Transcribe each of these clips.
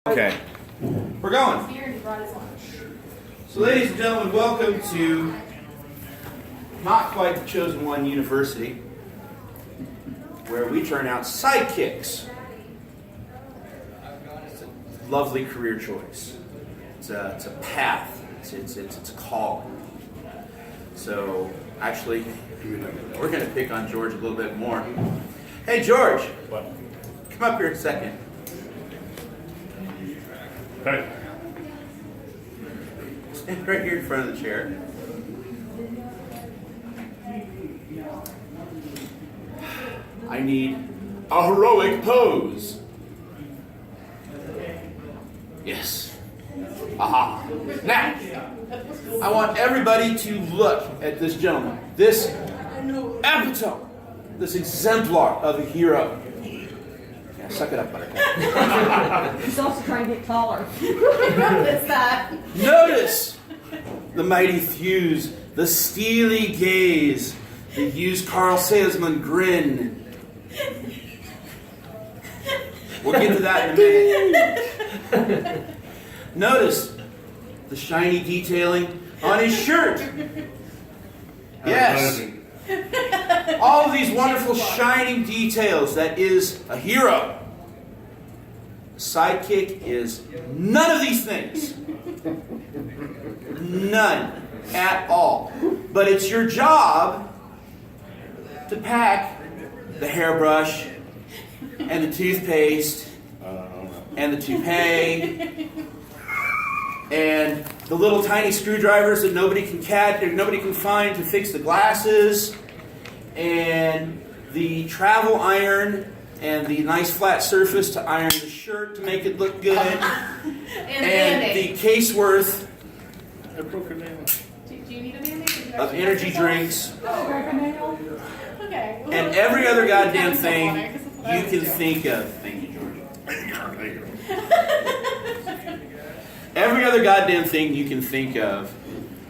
Okay, we're going. So ladies and gentlemen, welcome to Not Quite the Chosen One University, where we turn out sidekicks. It's a lovely career choice. It's a path. It's a calling. So actually, we're going to pick on George a little bit more. Hey George, What? come up here a second. Hey. Stand right here in front of the chair. I need a heroic pose. Yes. Aha. Now, I want everybody to look at this gentleman. This epitome. This exemplar of a hero. Yeah, suck it up, Buttercup. He's also trying to get taller. Notice that. Notice the mighty thews, the steely gaze, the used Carl salesman grin. We'll get to that in a minute. Notice the shiny detailing on his shirt. Yes. All of these wonderful shining details. That is a hero. Sidekick is none of these things. None at all. But it's your job to pack the hairbrush and the toothpaste and the toupee and the little tiny screwdrivers that nobody can catch or nobody can find to fix the glasses, and the travel iron and the nice flat surface to iron the shirt to make it look good, and the case worth I broke her nail. Do you need a Band-Aid? of energy drinks Okay. and every other goddamn thing you can think of. Thank you, George. Every other goddamn thing you can think of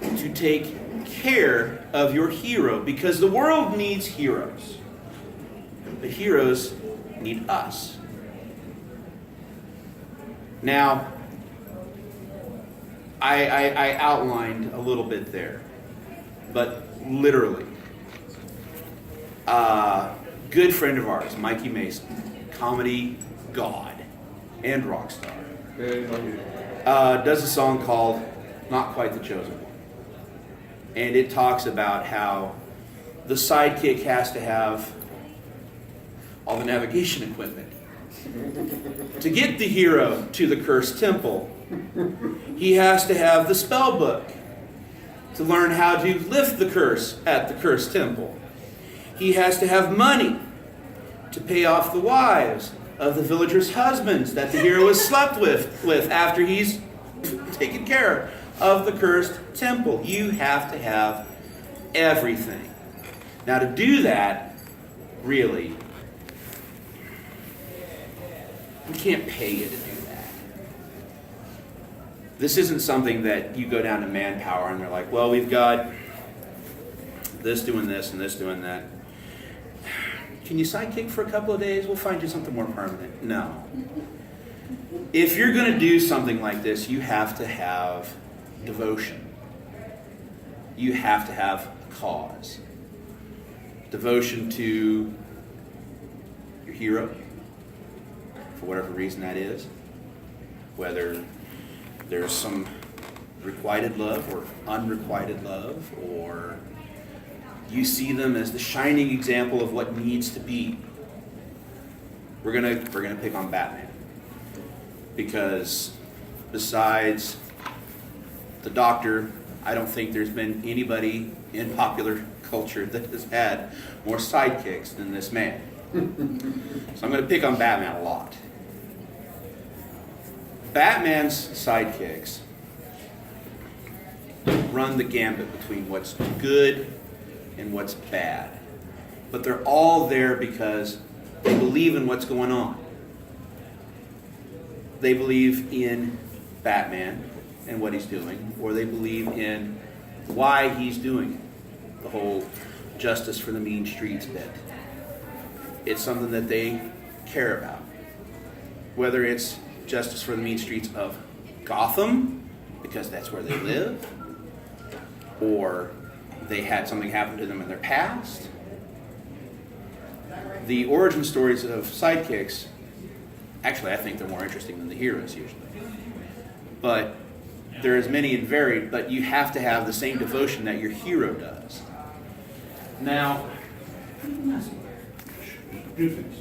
to take care of your hero, because the world needs heroes. The heroes need us. Now, I outlined a little bit there, but literally, good friend of ours, Mikey Mason, comedy god and rock star, does a song called Not Quite the Chosen One. And it talks about how the sidekick has to have all the navigation equipment. To get the hero to the cursed temple, he has to have the spell book to learn how to lift the curse at the cursed temple. He has to have money to pay off the wives of the villagers' husbands that the hero has slept with after he's taken care of the cursed temple. You have to have everything. Now, to do that, really, we can't pay you to do that. This isn't something that you go down to Manpower and they're like, well, we've got this doing this and this doing that. Can you sidekick for a couple of days? We'll find you something more permanent. No. If you're going to do something like this, you have to have devotion. You have to have a cause. Devotion to your hero, for whatever reason that is. Whether there's some requited love or unrequited love, or you see them as the shining example of what needs to be. We're gonna pick on Batman, because besides the Doctor, I don't think there's been anybody in popular culture that has had more sidekicks than this man. So I'm going to pick on Batman a lot. Batman's sidekicks run the gambit between what's good and what's bad. But they're all there because they believe in what's going on. They believe in Batman and what he's doing, or they believe in why he's doing it. The whole justice for the mean streets bit. It's something that they care about. Whether it's justice for the mean streets of Gotham, because that's where they live, or they had something happen to them in their past. The origin stories of sidekicks, actually, I think they're more interesting than the heroes usually. But they're as many and varied, but you have to have the same devotion that your hero does. Now, Do things.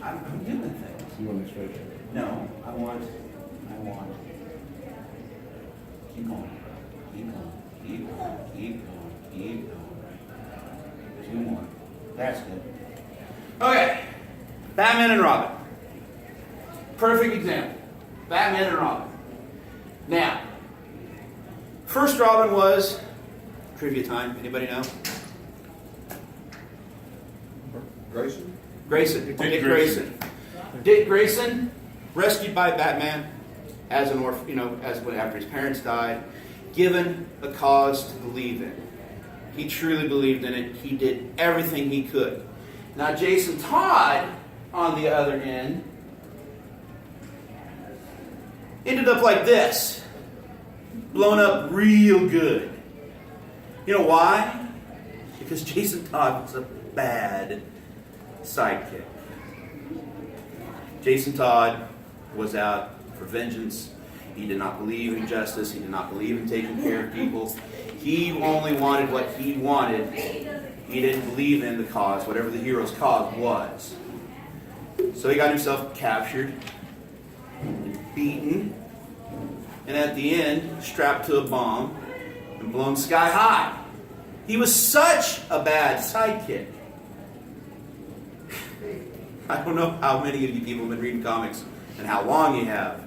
I'm doing things. You want to explain? No, I want. Keep going. Keep going. 2 more. That's good. Okay. Batman and Robin. Perfect example. Batman and Robin. Now, first Robin was trivia time. Anybody know? Grayson. Dick Grayson. Dick Grayson, rescued by Batman as an orphan, after his parents died, given a cause to believe in. He truly believed in it. He did everything he could. Now, Jason Todd, on the other end, ended up like this, blown up real good. You know why? Because Jason Todd was a bad sidekick. Jason Todd was out for vengeance. He did not believe in justice. He did not believe in taking care of people. He only wanted what he wanted. He didn't believe in the cause, whatever the hero's cause was. So he got himself captured, and beaten, and at the end, strapped to a bomb and blown sky high. He was such a bad sidekick. I don't know how many of you people have been reading comics and how long you have.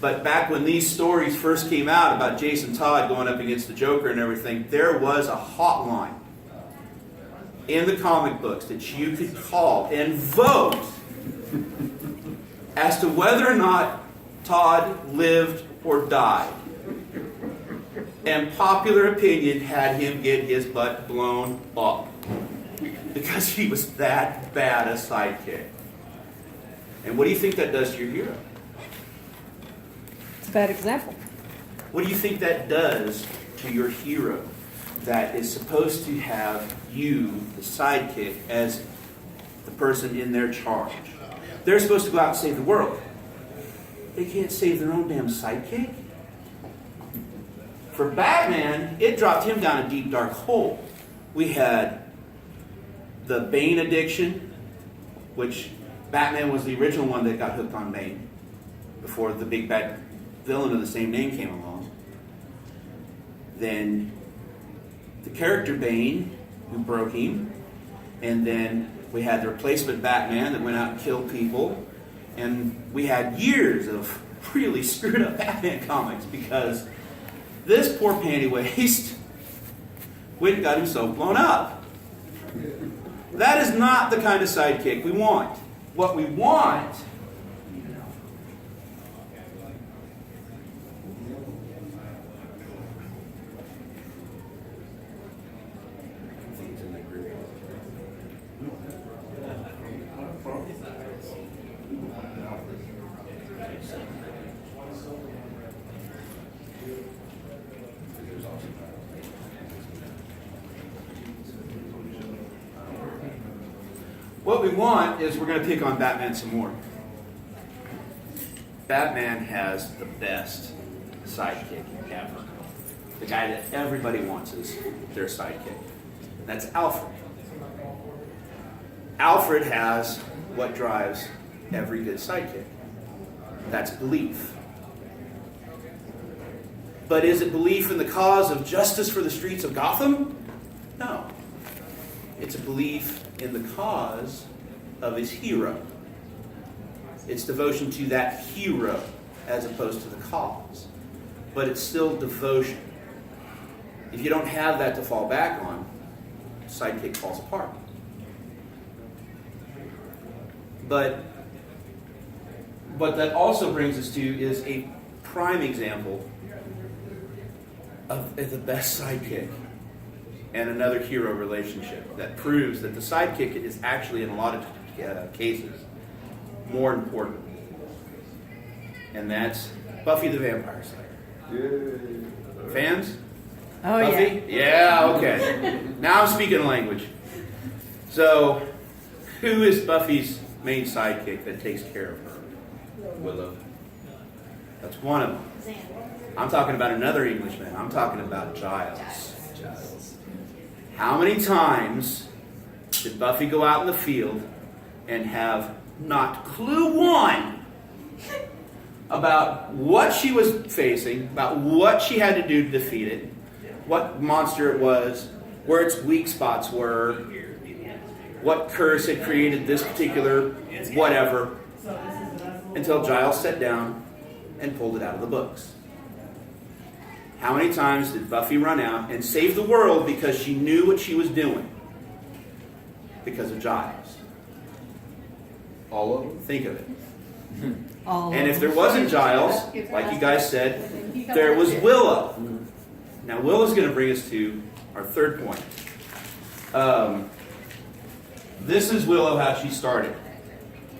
But back when these stories first came out about Jason Todd going up against the Joker and everything, there was a hotline in the comic books that you could call and vote as to whether or not Todd lived or died. And popular opinion had him get his butt blown up because he was that bad a sidekick. And what do you think that does to your hero? It's a bad example. What do you think that does to your hero that is supposed to have you, the sidekick, as the person in their charge? They're supposed to go out and save the world. They can't save their own damn sidekick. For Batman, it dropped him down a deep, dark hole. We had the Bane addiction, which Batman was the original one that got hooked on Bane before the big bad villain of the same name came along. Then the character Bane, who broke him. And then we had the replacement Batman that went out and killed people. And we had years of really screwed up Batman comics because this poor pantywaist went and got himself blown up. That is not the kind of sidekick we want. What we want What we want is we're going to pick on Batman some more. Batman has the best sidekick ever. The guy that everybody wants is their sidekick. That's Alfred. Alfred has what drives every good sidekick. That's belief. But is it belief in the cause of justice for the streets of Gotham? No. It's a belief in the cause of his hero. It's devotion to that hero as opposed to the cause. But it's still devotion. If you don't have that to fall back on, sidekick falls apart. But what that also brings us to is a prime example of the best sidekick and another hero relationship that proves that the sidekick is actually, in a lot of cases, more important. and that's Buffy the Vampire Slayer. Fans? Oh, Buffy? Yeah, okay. Now I'm speaking language. So, who is Buffy's main sidekick that takes care of her? Willow. That's one of them. I'm talking about another Englishman. I'm talking about Giles. How many times did Buffy go out in the field and have not clue one about what she was facing, about what she had to do to defeat it, what monster it was, where its weak spots were, what curse had created this particular whatever, until Giles sat down and pulled it out of the books. How many times did Buffy run out and save the world because she knew what she was doing? Because of Giles. All of them? Think of it. All And of if there them. wasn't Giles, like you guys said, there was Willow. Now Willow's going to bring us to our third point. This is Willow, how she started.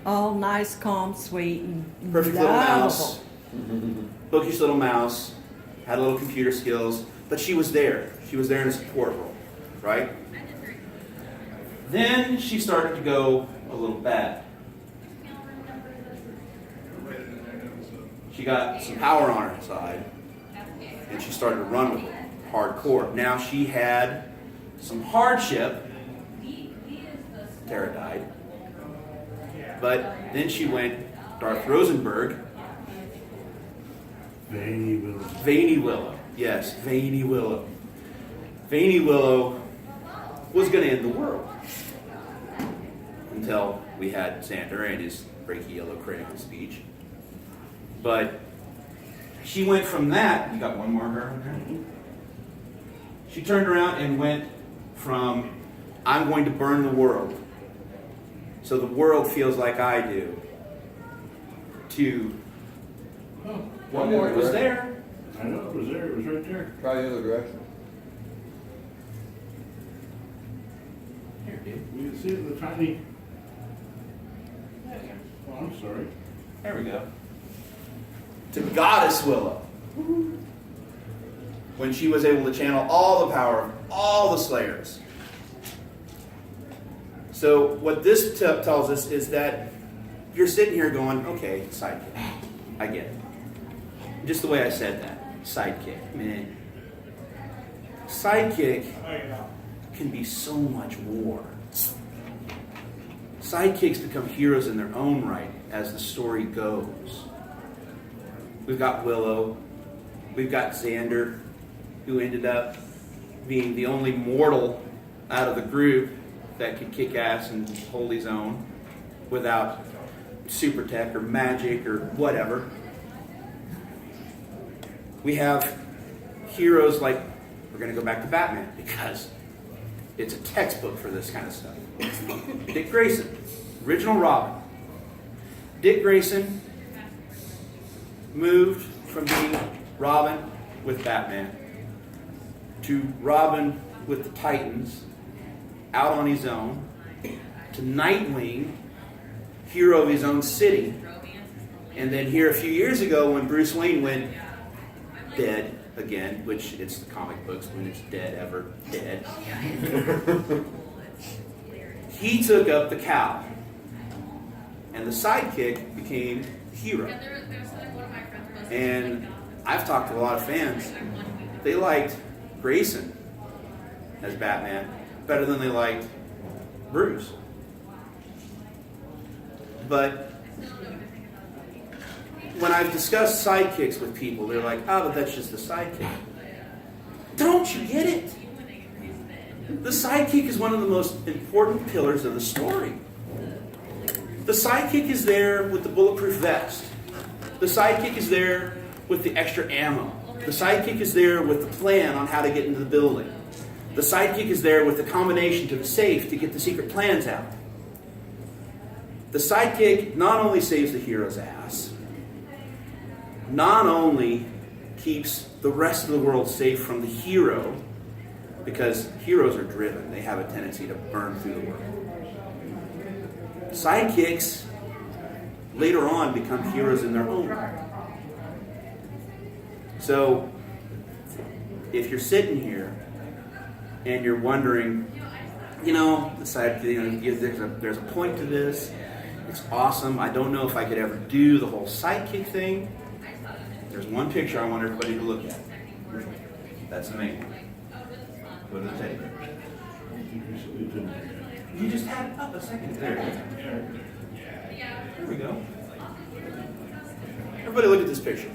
All nice, calm, sweet, and Perfect little mouse. lovable. Bookish little mouse. Had a little computer skills. But she was there. She was there in a support role. Right? Then she started to go a little bad. She got some power on her side. And she started to run with it. Hardcore. Now she had some hardship. Tara died. But then she went Darth Rosenberg. Veiny Willow. Yes, Veiny Willow. Veiny Willow was going to end the world. Until we had Xander and his breaky yellow critical speech. But she went from that. You got one more her on there? She turned around and went from, I'm going to burn the world so the world feels like I do, to, one more, it was there. I know it was there. It was right there. Try the other direction. Here, dude. We can see the tiny. Oh, I'm sorry. There we go. To Goddess Willow. When she was able to channel all the power of all the Slayers. So what this tells us is that you're sitting here going, okay, sidekick. I get it. Just the way I said that. Sidekick. Man. Sidekick can be so much more. Sidekicks become heroes in their own right as the story goes. We've got Willow. We've got Xander, who ended up being the only mortal out of the group that could kick ass and hold his own without super tech or magic or whatever. We have heroes like, we're going to go back to Batman because it's a textbook for this kind of stuff. Dick Grayson, original Robin. Dick Grayson moved from being Robin with Batman to Robin with the Titans, out on his own, to Nightwing, hero of his own city, and then here a few years ago when Bruce Wayne went dead again, which it's the comic books when it's dead ever dead, he took up the cowl, and the sidekick became hero. And I've talked to a lot of fans. They liked Grayson as Batman better than they liked Bruce. But when I've discussed sidekicks with people, they're like, oh, but that's just the sidekick. Don't you get it? The sidekick is one of the most important pillars of the story. The sidekick is there with the bulletproof vest. The sidekick is there with the extra ammo. The sidekick is there with the plan on how to get into the building. The sidekick is there with the combination to the safe to get the secret plans out. The sidekick not only saves the hero's ass, not only keeps the rest of the world safe from the hero, because heroes are driven. They have a tendency to burn through the world. Sidekicks later on become heroes in their own right. So, if you're sitting here and you're wondering, you know, there's a point to this. It's awesome. I don't know if I could ever do the whole sidekick thing. There's one picture I want everybody to look at. That's the main one. Go to the table. You just had it up a second. There it is. There we go. Everybody look at this picture.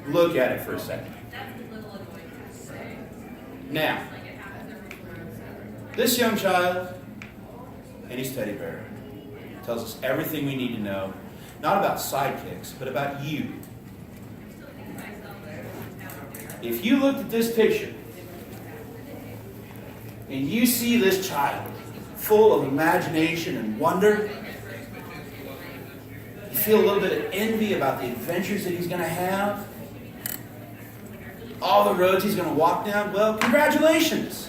Look at it for a second. Now, this young child and his teddy bear tells us everything we need to know, not about sidekicks, but about you. If you looked at this picture and you see this child full of imagination and wonder, you feel a little bit of envy about the adventures that he's going to have, all the roads he's going to walk down, well, congratulations.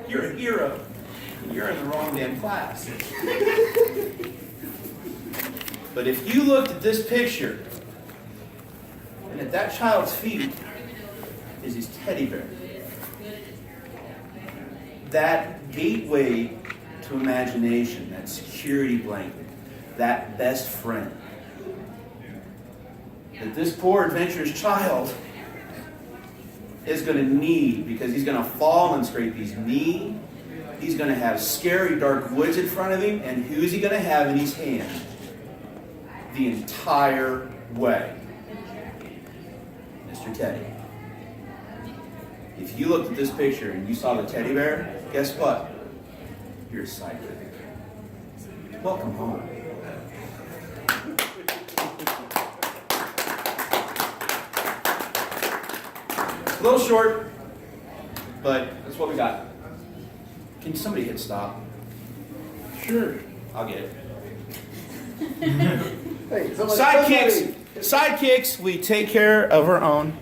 You're a hero. You're in the wrong damn class. But if you looked at this picture, and at that child's feet is his teddy bear, that gateway to imagination, that security blanket, that best friend, that this poor adventurous child is going to need, because he's going to fall and scrape his knee. He's going to have scary dark woods in front of him, and who's he going to have in his hand the entire way? Mr. Teddy. If you looked at this picture and you saw the teddy bear, guess what? You're a sidekick. Welcome home. A little short, but that's what we got. Can somebody hit stop? Sure. I'll get it. Hey, Sidekicks, we take care of our own.